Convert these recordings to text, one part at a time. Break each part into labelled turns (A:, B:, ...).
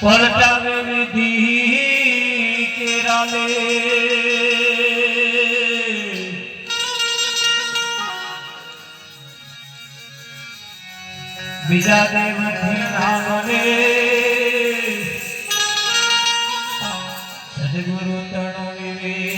A: पलटावे विधि केराले बीजा देव थी नामने सदगुरु तणो विवेक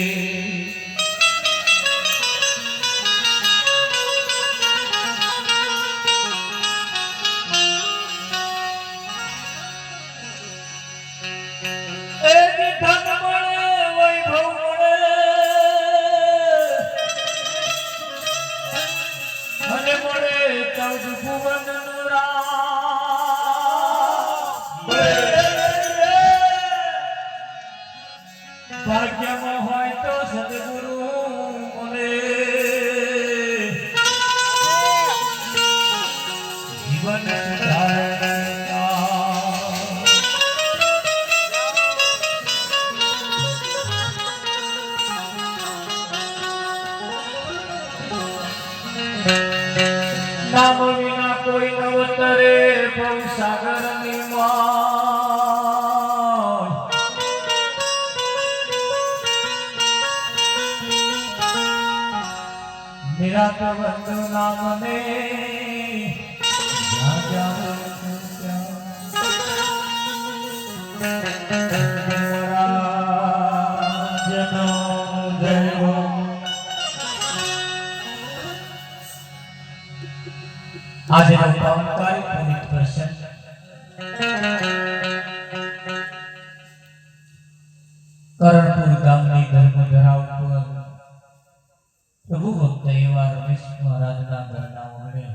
A: भाग्यમાં હોય તો સદગુરુ મળે જીવન નામ વિના કોઈ નવતરે ભવ સાગરની માં मेरा तो बंधु नाम ने आज पावनकारी पुनीत प्रसन्न करણપુર ગામની ધર્મ ધરાવતું प्रभु भक्त एवा रमेश महाराजना घरना उमर्या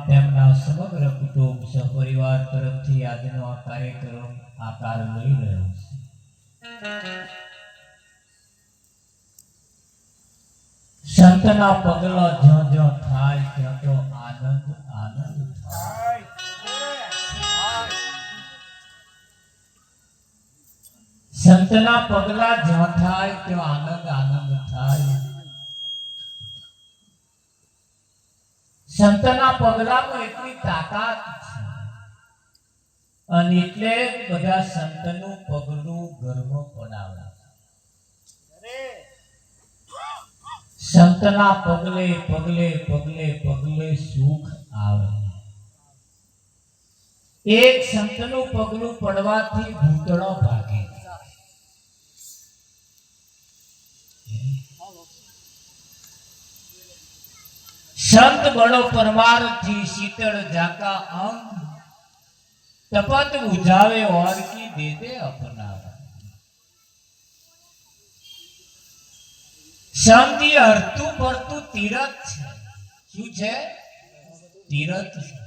A: तेमना समग्र कुटुंब सपरिवार तरफथी आजनो आ कार्यक्रम आकार लई रह्यो छे। संतना पगला ज्यों ज्यों थाय त्यां तो आनंद आनंद थाय। संतना पगला ज्यों थाय त्यो आनंद आनंद थाय। संतना पगला में इतनी ताकत छे अने એટલે બધા સંતનું પગલું ગર્વ પડાવે। संतना पगले पगले पगले पगले सुख आवे। एक संतનું પગલું પડવાથી ભૂતળો ભાગે। संत बड़ो परमार थी शीतल जाका अंग तपत बुझावे और की दे दे अपना। संत ये हरतु परतु तीरथ छे। शू छे? तीरथ छे।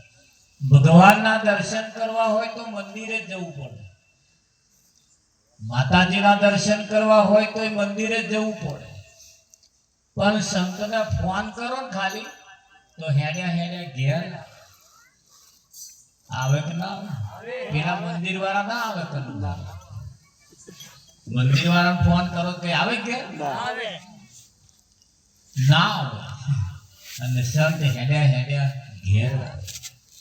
A: भगवान ना दर्शन करवा होय तो मंदिरे जवुं पड़े। माताजी ना दर्शन करवा होय तो मंदिरे जवुं पड़े। पण संत ने फोन करो खाली तो हेड्या हेड्या घेर आवे के ना आवे? बिना मंदिर वाला ना आवे कनु ना। मंदिर वाला फोन करो के आवे के ना आवे ना आवे। अने संत हेड्या हेड्या घेर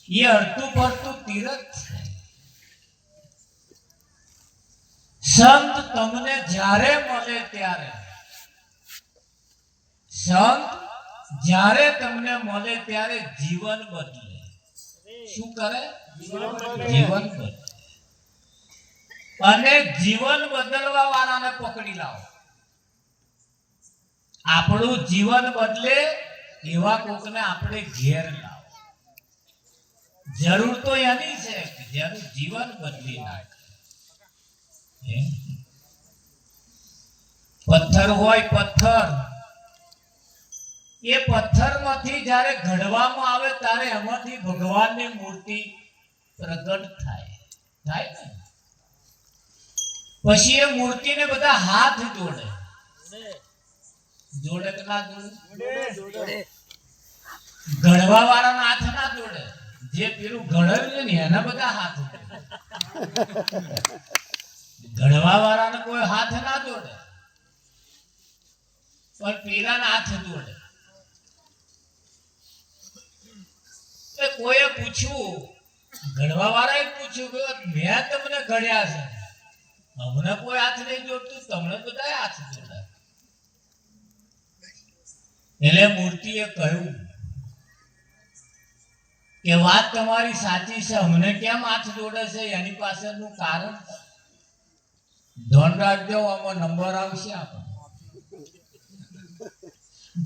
A: ये हरतु परतु तीरथ छे। संत तमने जारे मळे त्यारे संत जारे तमने मळे त्यारे जीवन बदले। शू करे? जीवन बदले। अने जीवन बदलवा वाळाने पकड़ी लाओ। आपणुं जीवन बदले एवा कोकने आपणे घेर लाओ। जरूर तो यानी छे के जेनुं जीवन बदली नाखे। पत्थर होय पत्थर ये पत्थर मांथी जारे घड़वामां आवे त्यारे एमांथी भगवाननी मूर्ति प्रगट थाय थाय ने। पछी ए मूर्तिने बधा हाथ जोड़े जोड़े के ना जोड़े? घड़वा वाळाना हाथ ना जोड़े। जे पेલું ઘડવ્યું ને એના બધા હાથ જોડે। ઘડવા વાળાને કોઈ હાથ ના જોડે પણ પેલાના હાથ જોડે। કોઈએ પૂછ્યું ઘડવા વાળાએ પૂછ્યું કે મેં તમને ઘડ્યા છે, અમને કોઈ હાથ નહીં જોડતું, તમને બધા હાથ જોડાય. એટલે મૂર્તિએ કહ્યું કે વાત તમારી સાચી છે, અમને કેમ હાથ જોડે છે એની પાછળનું કારણ ધન રાખજો, આમાં નંબર આવશે આપણો.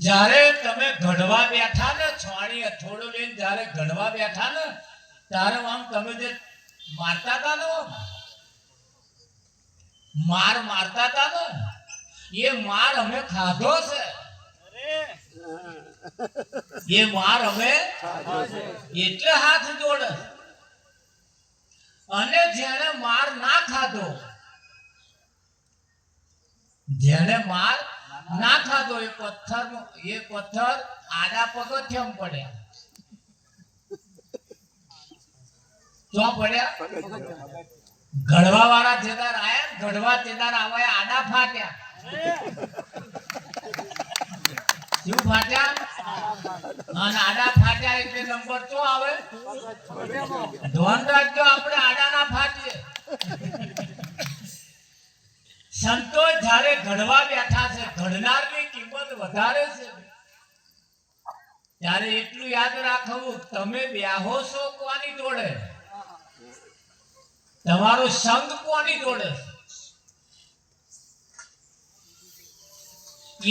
A: જ્યારે તમે ઘડવા બેઠા ને, છાણી હથોડો લઈને જ્યારે ઘડવા બેઠા ને, ત્યારે આમ તમે જે મારતા હતા ને, મારતા હતા ને, એ માર અમે ખાધો છે. એ માર અમે એટલે હાથ જોડે. અને જેને માર ના ખાધો, જેને માર ના ખાધો, એ પથ્થર આડા પગથિયમ પડ્યા. જો પડ્યા ઘડવા વાળા જેદાર આયા, ઘડવા જેદાર આવા આડા ફાટ્યા. શું ફાટ્યા? અને આડા ફાટ્યા એટલે નંબર તો આવે. ધોન રાખજો, આપણે આડા ના ફાટીએ. સંતો જ્યારે ઘડવા બેઠા છે, ઘડનારની કિંમત વધારે છે. ત્યારે એટલું યાદ રાખવું, તમે બેહો છો કોની જોડે, તમારો સંગ કોની જોડે,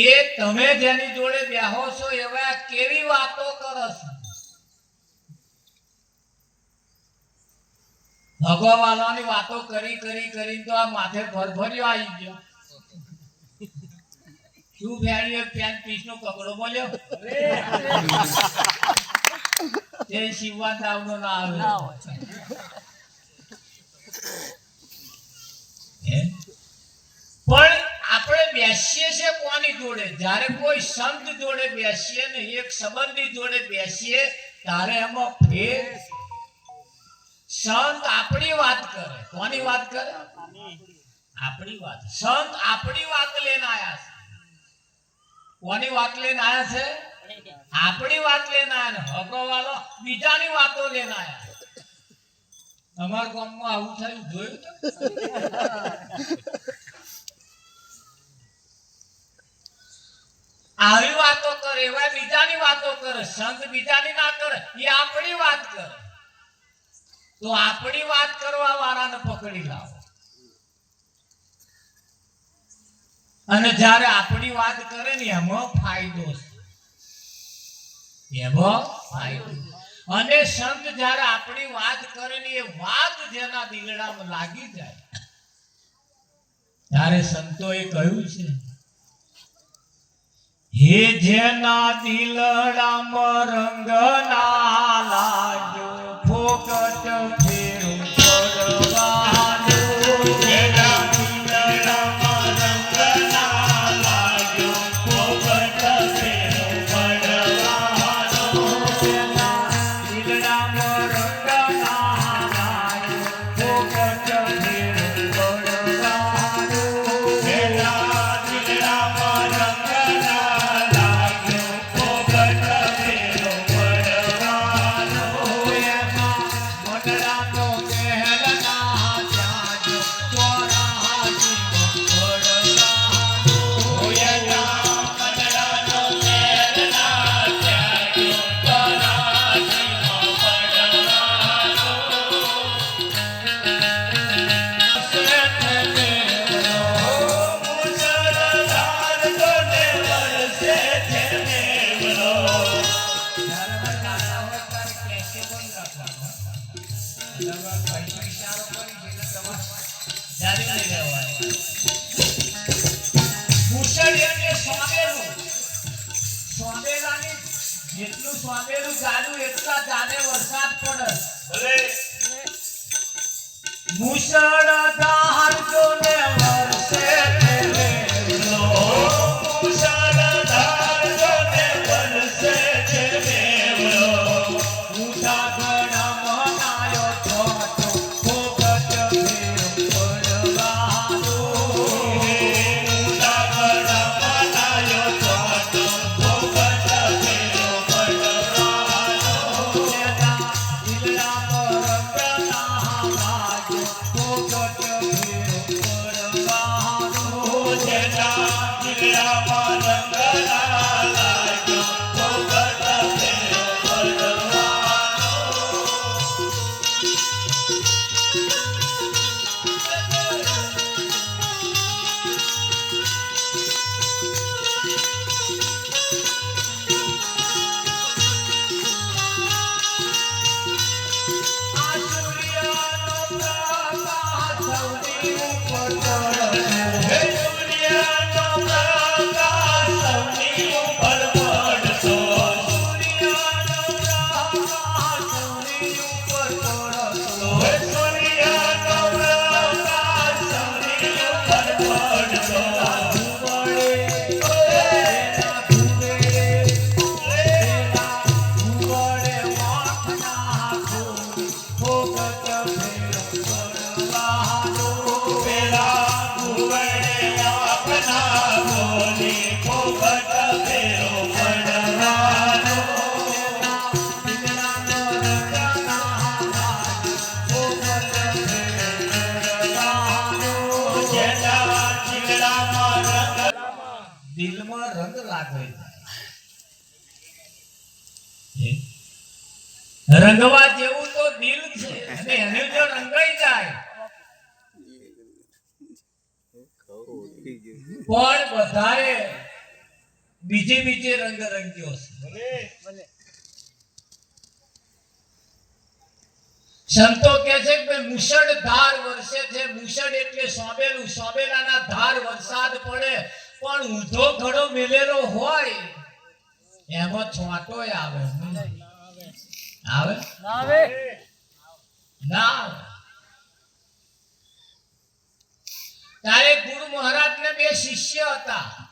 A: એ તમે જેની જોડે બેહો છો એવા કેવી વાતો કરો છો. ભગવાનની વાતો કરી તો આ માથે ભરભર્યો આવી ગયો. શું ફેર્યું? પેન પીસ નો કપડો બોલ્યો તે શિવવા દાવનો ના આવે. પણ આપણે બેસીએ છીએ કોની જોડે? જ્યારે કોઈ સંત જોડે બેસીએ ને, એક સંબંધી જોડે બેસીએ, ત્યારે એમાં ફેર. સંત આપણી વાત કરે. કોની વાત કરે? આપણી વાત. સંત આપણી વાત લઈને આયા છે. કોની વાત લઈને આયા છે? આપણી વાત લઈને આયા. ભગવાલો બીજાની વાતો લઈને આયા. અમારા ગામમાં આવું થયું, જોયું? આવી વાતો કરે, એવા બીજાની વાતો કરે. સંત બીજાની ના કરે, એ આપણી વાત કરે. તો આપણી વાત કરવા વાળાને પકડી લાવો. અને જ્યારે આપણી વાત કરે ને, એમાં ફાયદો છે. એમાં ફાયદો. અને સંત જ્યારે આપણી વાત કરે ને, એ વાત જેના દિલડામાં લાગી જાય, ત્યારે સંતોએ કહ્યું છે, હે જેના દિલડામાં રંગ ના લાગ્યો, ફોકટ ફેરું પડવાનું. જેના દિલડામાં રંગ ના લાગ્યો, ફોકટ ફેરું પડવાનું. જેના દિલડામાં રંગ ના લાગ્યો, ફોકટ ફેરું પડવાનું. જેના દિલડામાં રંગ જેટલું સ્વામેલું જાડું એટલા જાડે વરસાદ પડે. મુશળધાર જોને વરસે મેલો, મુશળધાર જોને વરસે છે મેલો. ઉઠા ઘણા મનાયો થોતો, ફોકટ ફેરું પડવાનું. ઉઠા ઘણા મનાયો થોતો, ફોકટ ફેરું પડવાનું. જેના દિલડામાં રંગ દિલમાં રંગ લાગે રંગવા જેવું તો દિલ છે અને એને જો રંગાઈ જાય પણ બધાએ બીજે રંગ રંગ્યો છે સંતો કહે છે કે મુશળધાર વર્ષે છે મુશળ એટલે સોબેલું સોબેલાના ધાર વરસાદ પડે પણ ઊંધો ઘડો મેલેલો હોય એમાં છોટોય આવે આવે ના તારે ગુરુ મહારાજ ને બે શિષ્ય હતા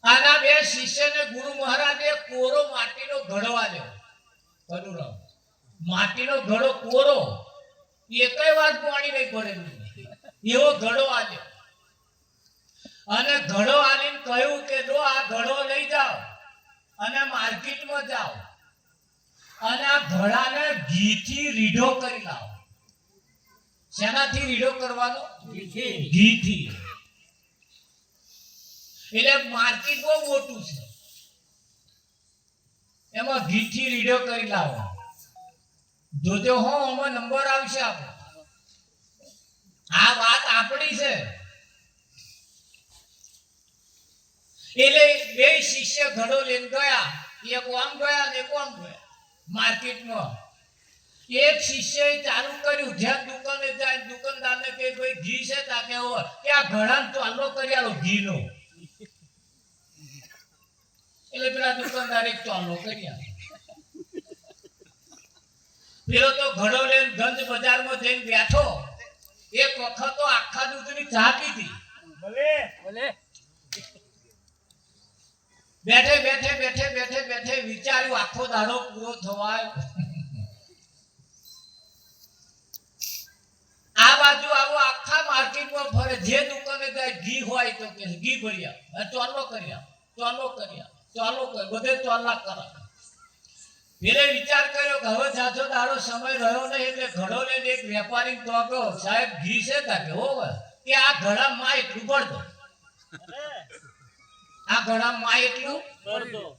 A: આના બે શિષ્યને ગુરુ મહારાજે કોરો માટીનો ઘડો આલ્યો કનુરામ માટીનો ઘડો કોરો એકેય વાર પાણી નહીં પડેલું એવો ઘડો આલ્યો અને ઘડો આલીને કહ્યું કે જો આ ઘડો લઈ જાઓ અને માર્કેટમાં જાઓ અને આ ઘડાને ઘીથી રીઢો કરી લાવો શેનાથી રીઢો કરવાનો ઘીથી એટલે માર્કેટ બહુ મોટું છે એમાં ઘીથી રીઢો કરી લાવો જોજો હો આમાં નંબર આવશે આપણો આ વાત આપણી છે એટલે બે શિષ્ય ઘડો લઈને ગયા એક આમ ગયા ને એક આમ ગયા માર્કેટમાં એક શિષ્યએ ચાલુ કર્યું જ્યાં દુકાને જાય દુકાનદારને કે ભાઈ ઘી છે તાકે કે આ ઘડાને ચાલો કરી આલો ઘીનો એટલે પેલા દુકાનદાર એક ચાલો કરી આલો પેલો તો ઘડો લઈને ગંજ બજારમાં જઈને બેઠો એક વખત તો આખા દૂધની ચા પીધી બેઠે વિચાર્યું આખો દાડો પૂરો થવાય આ બાજુ આવો આખા માર્કેટમાં ફરે જે દુકાને જાય ઘી હોય તો કે ઘી ભરી આવ ચાલો કરી બધે ચાલા કરા પેલે વિચાર કર્યો કે હવે જાજો દાડો સમય રહ્યો નહીં એટલે ઘડો લઈને એક વેપારી તો કહો સાહેબ ઘી છે તાકે હોવે કે આ ઘડામાં એટલું ભરતો આ ઘડામાં એટલું ભરતો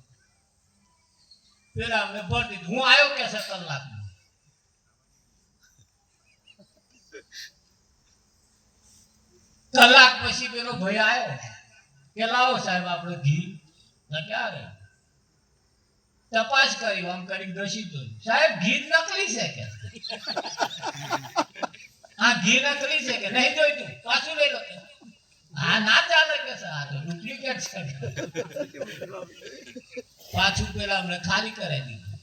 A: પેલા અમે ભરી દીધું હું આવ્યો કે છે કલાક પછી પેલો ભાઈ આવ્યો કે લાવો સાહેબ આપણે ઘી ક્યારે તપાસ કરી આમ કરી દોષી તો સાહેબ ઘી નકલી છે કે હા ઘી નકલી છે કે નહીં જોઈતું પાછું લઈ લો હા ના ચાલે કે આ તો ડુપ્લિકેટ છે પાછું પેલા અમને ખાલી કરાવી દીધું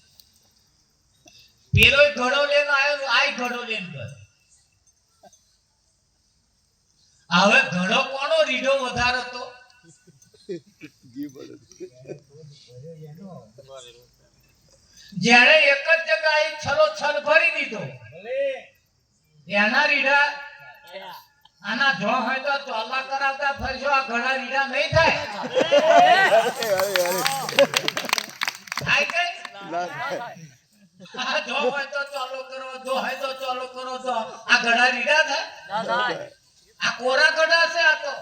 A: પેલો ઘડો લઈને આવ્યો આ ઘડો લઈને ગયો હવે ઘડો કોનો રીઢો વધારે હતો જેણે એક જ જગ્યાએ છલો છલ ભરી દીધો એના રીઢા આના જો હોય તો ચોલા કરાવતા ફરજો આ ઘણા રીઢા નહીં થાય કઈ આ જો હોય તો ચાલો કરો જો હોય તો ચાલો કરો તો આ ઘણા રીઢા થાય આ કોરા ઘડા છે આ તો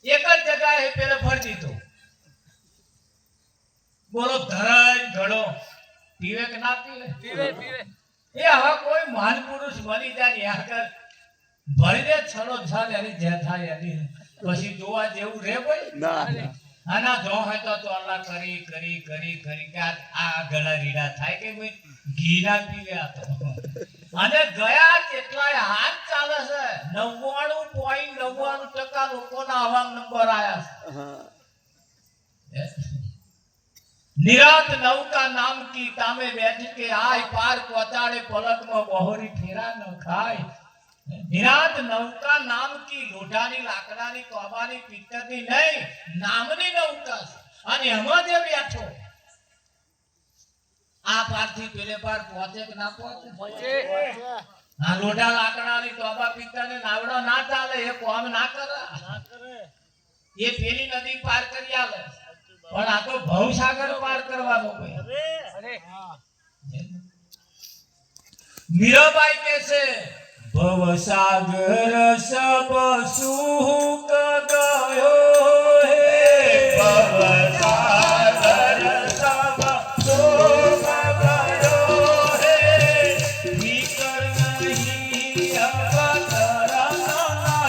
A: એક જ જગ્યાએ પેલે ભરી દીધો બોલો ધરાય ઘડો પીવે કે ના પીવે એ હવે કોઈ મહાન પુરુષ બની જાય આગળ ભરી દે છલો છલ એની જે થાય એની પછી જોવા જેવું રે ભાઈ આના જો હોય તો ચોલા કરી કે આ ઘડા રીડા થાય કે ભાઈ ઘી ના પીવે આ તો અને ગયા કેટલાય હાથ ચાલે છે 99.99% લોકોના આવા નંબર આયા છે निरात नौका नाम की तामे बैठ के आय पार पहुंचाड़े पलक में बहोरी फेरा न खाय निरात नौका नाम की लोढ़ानी लाकडानी तोबानी पित्तरनी नहीं नामनी नौका અને એમાં જે બેઠો આ પારથી પેલે પાર પહોંચે કે ના પહોંચે આ લોઢા લાકડાની તોબા પિત્તરને નાવડો ના ચાલે એ કોમ ના કરે એ પેલી નદી પાર કરી આલે પણ આ તો ભવસાગર પાર કરવાનો મીરાબાઈ કહે છે ભવસાગર સબ સુખ ગયો હે ભવસાગર સબ સુખ ગયો હે ભીકર નહીં અવતરણ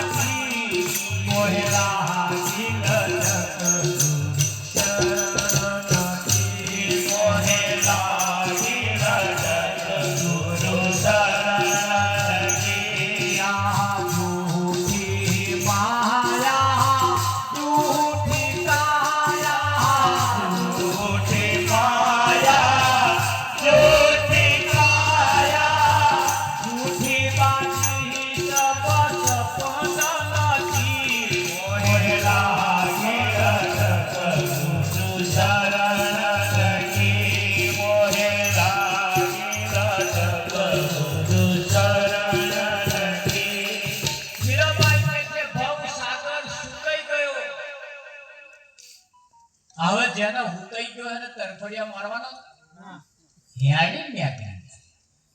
A: નથી મોહેલા હવે જેને હુકાઈ ગયો એને તરફડિયા મારવાનો હેડી મેં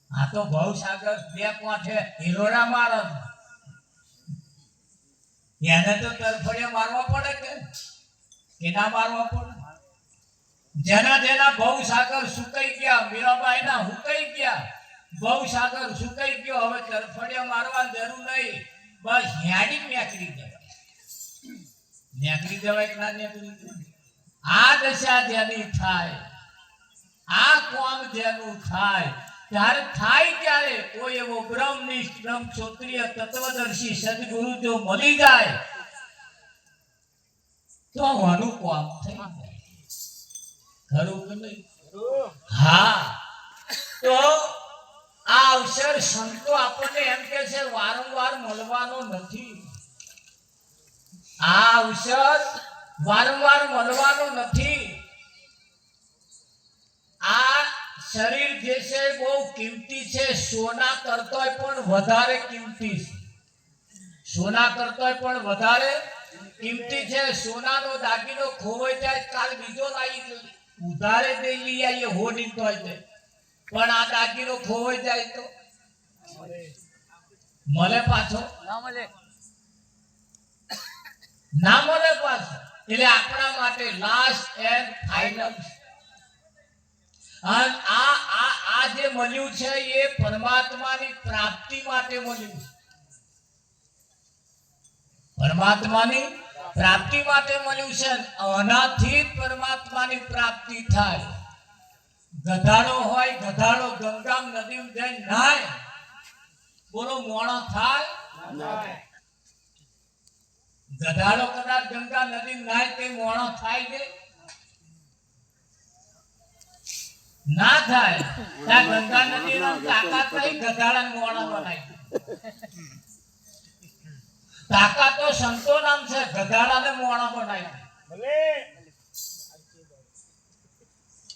A: આ તો ભવસાગર બે કોઠે હિલોરા મારો એને તો તરફડિયા મારવા પડે કે ના મારવા પડે જેના જેના ભવસાગર સુકાઈ ગયા મીરાબાઈ ના હુકાઈ ગયા ભવસાગર સુકાઈ ગયો હવે તરફડિયા મારવા જરૂર નહીં બસ હેડી મેકરી જવાય કે ના નીકળી જવાય આ દશા જેની થાય આ કોમ જેનું થાય ત્યારે થાય ત્યારે કોઈ એવો બ્રહ્મનિષ્ઠ બ્રહ્મ ક્ષોત્રિય તત્વદર્શી સદગુરુ જો મળી જાય તો આનું કોમ થઈ જાય ખરું કે નહીં હા તો આ અવસર સંતો આપણને એમ કે છે વારંવાર મળવાનો નથી આ અવસર વારંવાર મળવાનો નથી આ શરીર જે છે બહુ કિંમતી છે સોના કરતોય પણ વધારે કિંમતી છે સોના કરતોય પણ વધારે કિંમતી છે સોનાનો દાગીનો ખોવાઈ જાય કાલ બીજો લાવી ઉધારે દઈ લઈ આવીએ હોડી તો પણ આ દાગીનો ખોવાઈ જાય તો મળે પાછો ના મળે પાછો એટલે આપણા માટે લાસ્ટ એન્ડ ફાઇનલ અને આ જે મળ્યું છે એ પરમાત્માની પ્રાપ્તિ માટે મળ્યું છે પરમાત્માની પ્રાપ્તિ માટે મળ્યું છે આનાથી જ પરમાત્માની પ્રાપ્તિ થાય ગધાડો હોય ગધાડો ગંગા નદી જઈને નાય બોલો મોણો થાય ગધાડો કદાચ ગંગા નદી નાય તે મોણો થાય કે ના થાય ત્યાં ગંગા નદી નો તાકાત નહીં ગધાડા મોણો બનાવી તાકાત તો સંતો નામ છે ગધાડા ને મોણો બનાવી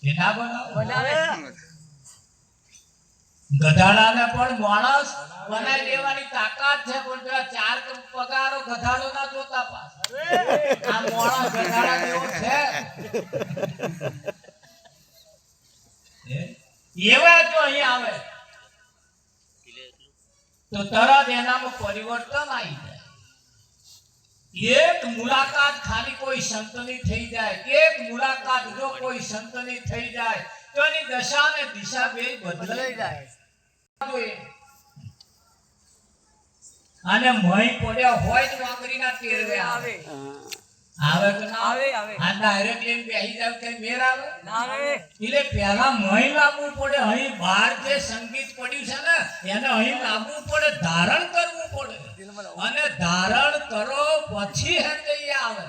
A: એના બનાવે ગધાડાને પણ માણસ બનાવી દેવાની તાકાત છે પણ પેલા ચાર પગારો ગધાડો ના જોતા પાસ આ માણસ ગધાડા જેવો છે એવા જો અહીં આવે તો તરત એનામાં પરિવર્તન આવી જાય એક મુલાકાત ખાલી કોઈ સંતની થઈ જાય એક મુલાકાત જો કોઈ સંતની થઈ જાય તો એની દશા અને દિશા બે બદલાઈ જાય અને મહી પડ્યા હોય તો વાંગરીના ટેરવે આવે આવે કે ના આવે આ ડાયરેક્ટ લઈને બેહી જાવ કે મેર આવે ના આવે એટલે પહેલા મહી લાવવું પડે અહીં બહાર જે સંગીત પડ્યું છે ને એને અહીં લાવવું પડે ધારણ કરવું પડે અને ધારણ કરો પછી હે તે આવે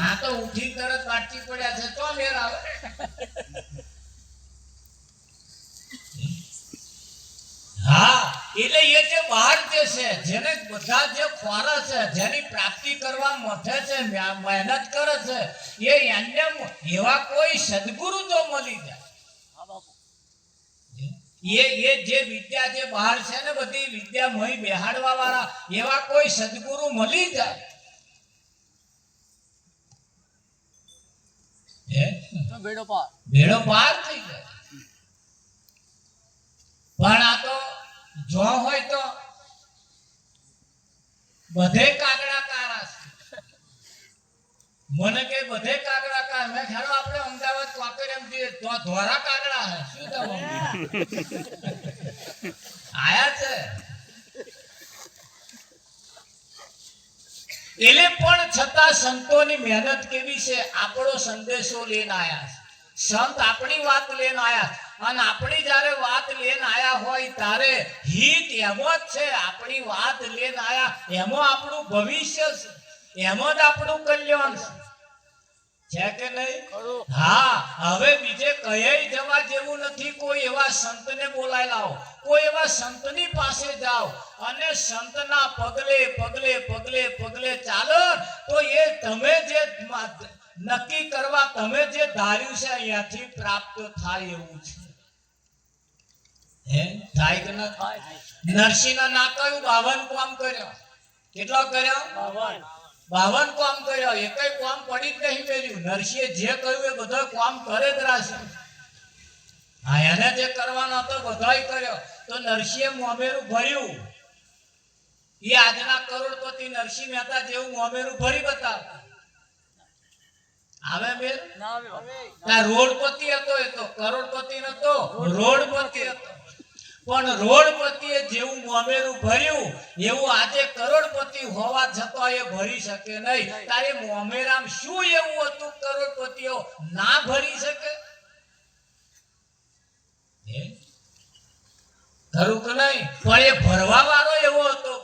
A: આ તો ઉઠી તરત વાટકી પડ્યા છે તો મેર આવે હા એટલે એ જે બહાર જે છે જેને બધા જે ખોરા છે જેની પ્રાપ્તિ કરવા મથે છે મહેનત કરે છે એ એને એવા કોઈ સદગુરુ જો મળી જાય એ જે વિદ્યા જે બહાર છે ને બધી વિદ્યા મહી બેહાડવા વાળા એવા કોઈ સદગુરુ મળી જાય બેડો પાર થઈ જાય પણ આ તો જો હોય તો બધે કાગડા કાળા છે. મને કે બધે કાગડા કાળા. મેં ખ્યાલ આપણે અમદાવાદ કાકડિયામ જઈએ તો ધોરા કાગડા હે. શું થયું? આયા છે એટલે પણ છતાં સંતોની મહેનત કેવી છે. આપણો સંદેશો લઈને આયા છે. સંત આપણી વાત લઈને આયા અને આપણી જ્યારે વાત લઈને આયા હોય ત્યારે હિત એમાં જ છે. આપણી વાત લઈને આયા એમાં આપણું ભવિષ્ય છે, એમાં જ આપણું કલ્યાણ છે કે નહીં? હા, હવે બીજે કયે જવા જેવું નથી. કોઈ એવા સંતને બોલાય લાવો, કોઈ એવા સંતની પાસે જાઓ અને સંતના પગલે પગલે પગલે પગલે ચાલો તો એ તમે જે નક્કી કરવા તમે જે ધાર્યું છે અહીંયાથી પ્રાપ્ત થાય એવું છે. હે થાય કે ના થાય? નરસિંહના ના કયું 52 કામ કર્યો. કેટલો કર્યો? 52 કામ કર્યો. એકય કામ પડી જ નહીં મેલ્યું. નરસિંહે જે કહ્યું એ બધો કામ કરે જ રાશે. હા, એને જે કરવાનો હતો બધાય કર્યો. તો નરસિંહે મોમેરું ભર્યું. એ આજના કરોડપતિ નરસિંહ મહેતા જેવું મોમેરું ભરી બતાવ. આવે મેલ ના આવે. રોડપતિ હતો, એ તો કરોડપતિ નતો, રોડપતિ હતો. પણ રોડપતિએ જેવું મોમેરું ભર્યું એવું આજે કરોડપતિ હોવા છતાં એ ભરી શકે નહીં. તારે મોમેરામ શું એવું હતું કરોડપતિઓ ના ભરી શકે? ખરું કે નહીં? પણ એ ભરવા વાળો એવો હતો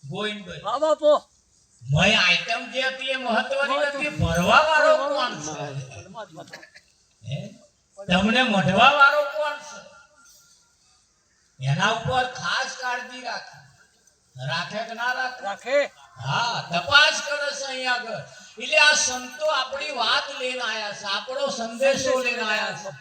A: ગોવિંદભાઈ. બાપો મય આઈટમ જે હતી એ મહત્વની નથી, ભરવા વાળો કોણ છે? તમને મઢવા વાળો કોણ છે? એના ઉપર ખાસ કાળજી રાખે. રાખે કે ના રાખે? હા, તપાસ કરે છે અહીંયા આગળ. એટલે આ સંતો આપણી વાત લઈને આયા છે, આપણો સંદેશો લઈને આયા છે.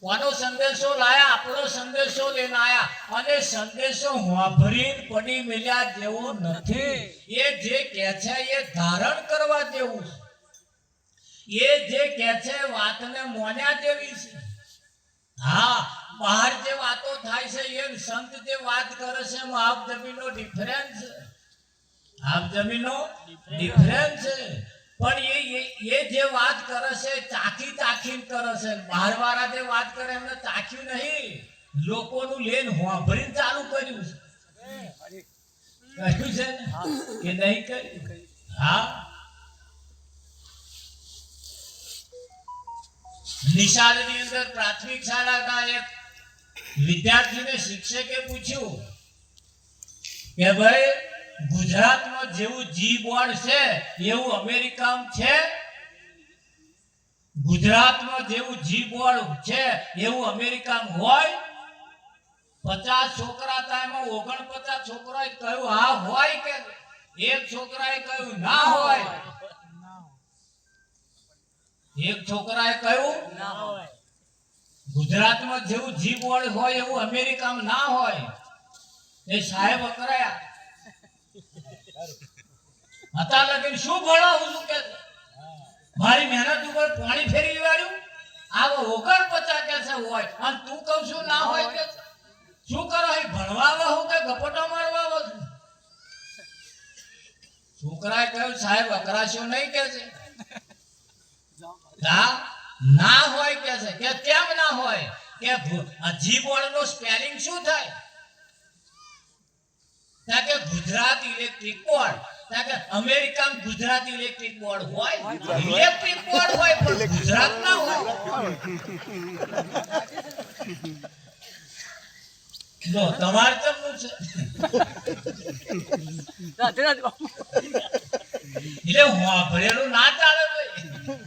A: કોનો સંદેશો લાયા? આપણો સંદેશો લઈને આયા. અને સંદેશો વાપરીને પડી મેલ્યા જેવું નથી. એ જે કહે છે એ ધારણ કરવા જેવું છે. એ જે કહે છે વાતને મોન્યા જેવી છે. હા, બહાર જે વાતો થાય છે એ સંત જે વાત કરે છે એમાં આપ જમીનનો ડિફરન્સ છે. આપ જમીનનો ડિફરન્સ છે. પણ એ જે વાત કરે છે ચાખી ચાખીને કરે છે. બહાર વાળા જે વાત કરે એમને ચાખ્યું નહીં, લોકોનું લેન હોંભરીને ચાલુ કર્યું છે. કહ્યું છે ને કે નહીં કર્યું? હા, નિશાળની અંદર પ્રાથમિક શાળાના એક વિદ્યાર્થીને શિક્ષકે પૂછ્યું કે ભાઈ ગુજરાતમાં જેવું જી બોર્ડ છે એવું અમેરિકામાં છે? ગુજરાતમાં જેવું જી બોર્ડ છે એવું અમેરિકામાં હોય? 50 છોકરા હતા એમાં 49 છોકરાએ કહ્યું હા હોય. કે એક છોકરાએ કહ્યું ના હોય. એક છોકરાએ કહ્યું ના હોય. ગુજરાતમાં જેવું જી બોર્ડ હોય એવું અમેરિકામાં ના હોય. એ સાહેબ અકરાયા હતા. લગીન શું ભણાવું છું કે મારી મહેનત ઉપર પાણી ફેરી વાળ્યું. આ 49 કે છે હોય અને તું કહું છું ના હોય કે શું કરો? ભણવા હું કે ગપટો મારવા આવો છું? છોકરાએ કહ્યું સાહેબ અકરાશો નહીં કે છે. ના હોય કે છે. કે કેમ ના હોય? કે જી બોર્ડ નો સ્પેલિંગ શું થાય? કે ગુજરાત ઇલેક્ટ્રિક બોર્ડ. કે અમેરિકામાં ગુજરાત ઇલેક્ટ્રિક બોર્ડ હોય? ઇલેક્ટ્રિક બોર્ડ હોય પણ ગુજરાત ના હોય. જો તમારે કેમનું છે? એટલે વાપરેલું ના ચાલે ભાઈ.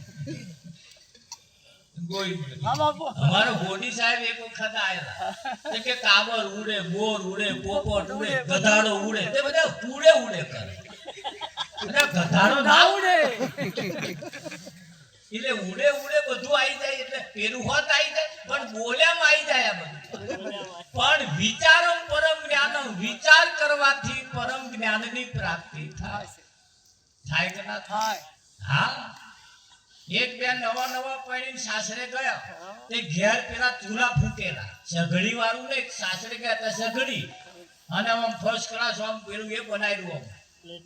A: અમારો ગોડી સાહેબ એક વખત આયેલા કે કાબર ઉડે, બોર ઉડે, પોપટ ઉડે, ગધાડો ઉડે. તે બધા ઉડે ઉડે કરે. ગધાડો ના ઉડે. એટલે ઉડે ઉડે બધું આવી જાય. એટલે પેલું હોત આવી જાય પણ બોલ્યામાં આવી જાય આ બધું. પણ વિચારો પરમ જ્ઞાન, વિચાર કરવાથી પરમ જ્ઞાનની પ્રાપ્તિ થાય. થાય કે ના થાય? હા, એક બે નવા નવા પડીને સાસરે ગયા તે ઘેર પેલા ચૂલા ફૂટેલા સઘડી વાળું ને સાસરે ગયા હતા સઘડી અને આમ ફર્સ્ટ ક્લાસ આમ પેલું એ બનાવ્યું આમ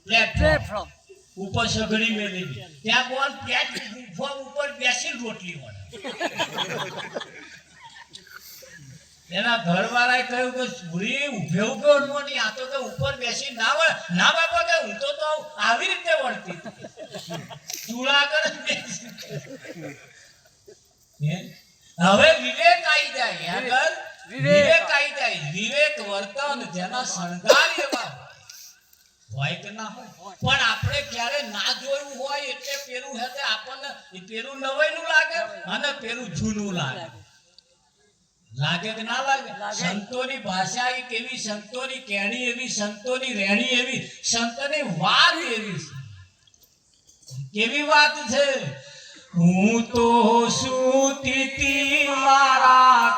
A: પ્લેટફોર્મ ઉપર સઘડી મેલેલી ત્યાં બોલ પ્લેટફોર્મ ઉપર બેસી રોટલી મળે એના ઘરવાળાએ કહ્યું કે સુરી ઉભે ઉભે નહીં આ તો કે ઉપર બેસી ના વળ ના બાપા કે હું તો આવી રીતે વળતી ચૂલા આગળ બેસી હવે વિવેક આવી જાય આગળ વિવેક આવી જાય વિવેક વર્તન જેના શણગાર એવા હોય કે ના હોય પણ આપણે ક્યારે ના જોયું હોય એટલે પેલું હે આપણને પેલું નવાઈનું લાગે અને પેલું જૂનું લાગે લાગે કે ના લાગે સંતોની ભાષા એક એવી સંતોની કહેણી એવી સંતોની રહેણી એવી સંતની વાત એવી છે કેવી વાત છે હું તો સુતી મારા